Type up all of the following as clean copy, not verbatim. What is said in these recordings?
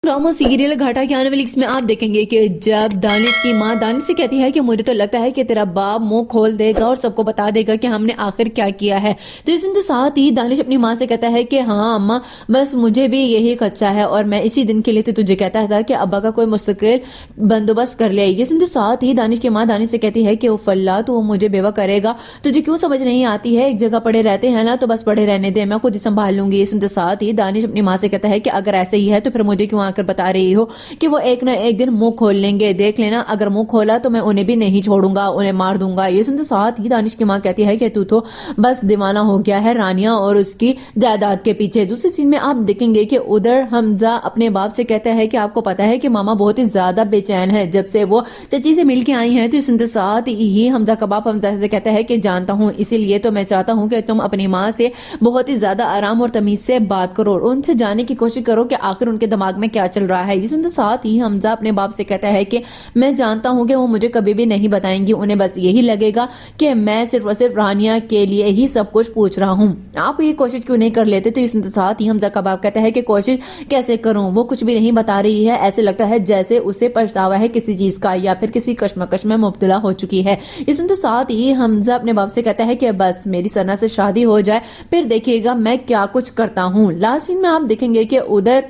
Drama serial घाटा के आने वाली इसमें आप देखेंगे कि जब दानिश की माँ दानिश से कहती है कि मुझे तो लगता है कि तेरा बाप मुंह खोल देगा और सबको बता देगा कि हमने आखिर क्या किया है। तो इसके साथ ही दानिश अपनी माँ से कहता है कि हाँ अम्मा, बस मुझे भी यही खदशा है और मैं इसी दिन के लिए तो तुझे कहता था कि अब्बा का कोई मुस्तकिल बंदोबस्त कर ले। इसके साथ ही दानिश की माँ दानिश से कहती है कि फल्ला तू मुझे बेवा करेगा, तुझे क्यों समझ नहीं आती है, एक जगह पड़े रहते हैं ना तो बस पड़े रहने दे, मैं खुद ही संभाल लूंगी। इसके साथ ही दानिश अपनी माँ से कहता है कि अगर ऐसे ही है तो फिर मुझे क्यों आकर बता रही हो कि वो एक ना एक दिन मुंह खोल लेंगे, देख लेना अगर मुंह खोला तो मैं उन्हें भी नहीं छोड़ूंगा, उन्हें मार दूंगा। ये सुनते साथ ही दानिश की माँ कहती है कि तू तो बस दीवाना हो गया है रानिया और उसकी जायदाद के पीछे। दूसरी सीन में आप देखेंगे कि उधर हमजा अपने बाप से कहता है कि आपको पता है कि मामा बहुत ही ज्यादा बेचैन है जब से वो चची से मिल के आई है। तो सुनते साथ ही हमजा का बाप हमजा से कहता है कि जानता हूँ, इसीलिए तो मैं चाहता हूँ कि तुम अपनी माँ से बहुत ही ज्यादा आराम और तमीज से बात करो और उनसे जानने की कोशिश करो कि आखिर उनके दिमाग में क्या चल रहा है। ये सुनते साथ ही हमजा अपने बाप से कहता है कि मैं जानता हूं कि वो मुझे कभी भी नहीं बताएंगी, उन्हें बस यही लगेगा कि मैं सिर्फ और सिर्फ रानिया के लिए ही सब कुछ पूछ रहा हूं, आप ये कोशिश क्यों नहीं कर लेते। तो इस साथ ही हमजा का बाप कहता है कि कोशिश कैसे करूं, वो कुछ भी नहीं बता रही है, ऐसे लगता है जैसे उसे पछतावा है किसी चीज का या फिर किसी कश्मकश में मुब्तला हो चुकी है। इस साथ ही हमजा अपने बाप से कहता है कि बस मेरी सना से शादी हो जाए फिर देखिएगा मैं क्या कुछ करता हूँ। लास्ट सीन में आप देखेंगे कि उधर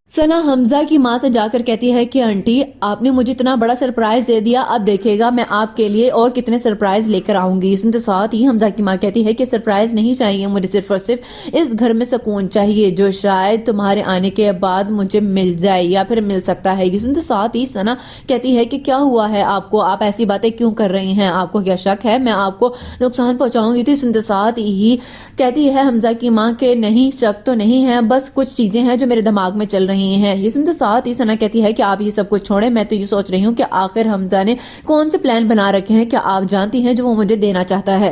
सना हमजा की माँ से जाकर कहती है कि आंटी आपने मुझे इतना बड़ा सरप्राइज दे दिया, अब देखिएगा मैं आपके लिए और कितने सरप्राइज लेकर आऊंगी। इसके साथ ही हमजा की माँ कहती है कि सरप्राइज नहीं चाहिए, मुझे सिर्फ और सिर्फ इस घर में सुकून चाहिए जो शायद तुम्हारे आने के बाद मुझे मिल जाए या फिर मिल सकता है। इसके साथ ही सना कहती है कि क्या हुआ है आपको, आप ऐसी बातें क्यों कर रही हैं, आपको क्या शक है मैं आपको नुकसान पहुंचाऊंगी। तो इसके साथ ही कहती है हमजा की माँ के नहीं शक तो नहीं है, बस कुछ चीजें हैं जो मेरे दिमाग में चल रही हैं। ये सुनते साथ ही सना कहती है कि आप ये सब कुछ छोड़ें, मैं तो ये सोच रही हूँ कि आखिर हमजा ने कौन से प्लान बना रखे हैं, क्या आप जानती हैं जो वो मुझे देना चाहता है।